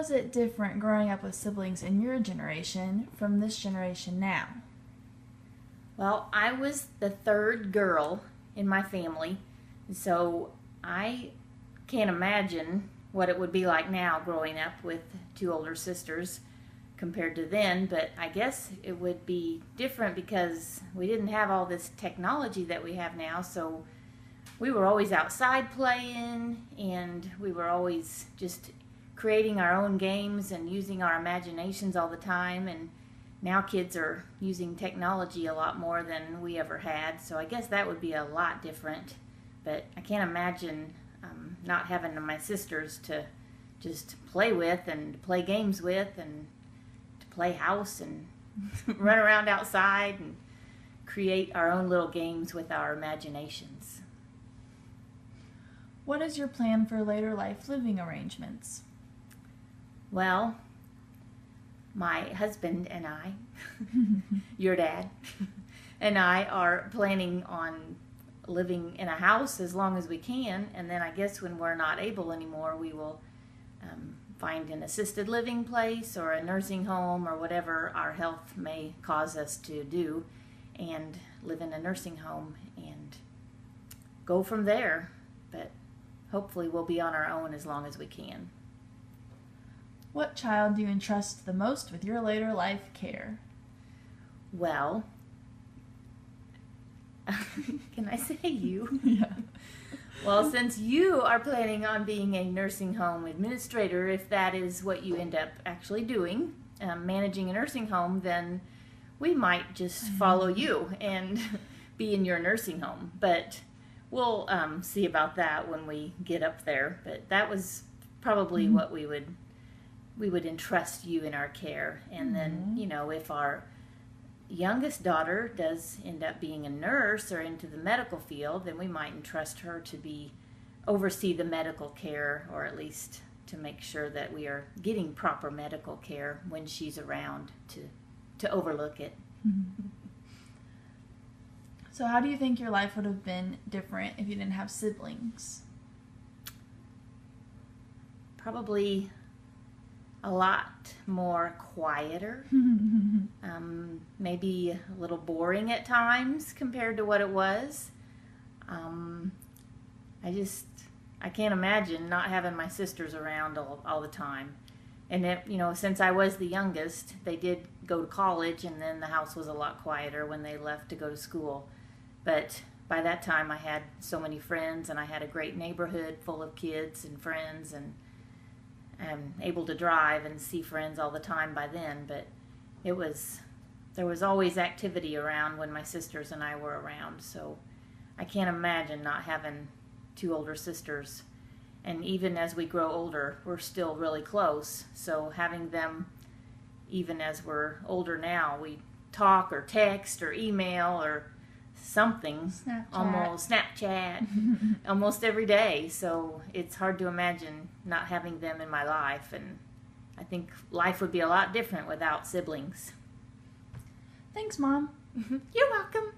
was it different growing up with siblings in your generation from this generation now? Well, I was the third girl in my family, so I can't imagine what it would be like now growing up with two older sisters compared to then, but I guess it would be different because we didn't have all this technology that we have now, so we were always outside playing, and we were always just creating our own games and using our imaginations all the time, and now kids are using technology a lot more than we ever had, so I guess that would be a lot different. But I can't imagine not having my sisters to just play with and play games with and to play house and run around outside and create our own little games with our imaginations. What is your plan for later life living arrangements? Well, my husband and I, your dad, and I are planning on living in a house as long as we can, and then I guess when we're not able anymore, we will find an assisted living place or a nursing home or whatever our health may cause us to do, and live in a nursing home and go from there. But hopefully we'll be on our own as long as we can. What child do you entrust the most with your later life care? Well, can I say you? Yeah. Well, since you are planning on being a nursing home administrator, if that is what you end up actually doing, managing a nursing home, then we might just follow you and be in your nursing home. But we'll see about that when we get up there. But that was probably what we would entrust you in our care. And then, you know, if our youngest daughter does end up being a nurse or into the medical field, then we might entrust her to oversee the medical care, or at least to make sure that we are getting proper medical care when she's around to overlook it. So how do you think your life would have been different if you didn't have siblings? Probably a lot more quieter, maybe a little boring at times compared to what it was. I can't imagine not having my sisters around all the time. And since I was the youngest, they did go to college, and then the house was a lot quieter when they left to go to school. But by that time I had so many friends, and I had a great neighborhood full of kids and friends, and I'm able to drive and see friends all the time by then. But there was always activity around when my sisters and I were around, so I can't imagine not having two older sisters. And even as we grow older, we're still really close, so having them, even as we're older now, we talk or text or email or something, Snapchat almost every day. So it's hard to imagine not having them in my life, and I think life would be a lot different without siblings. Thanks, Mom. You're welcome.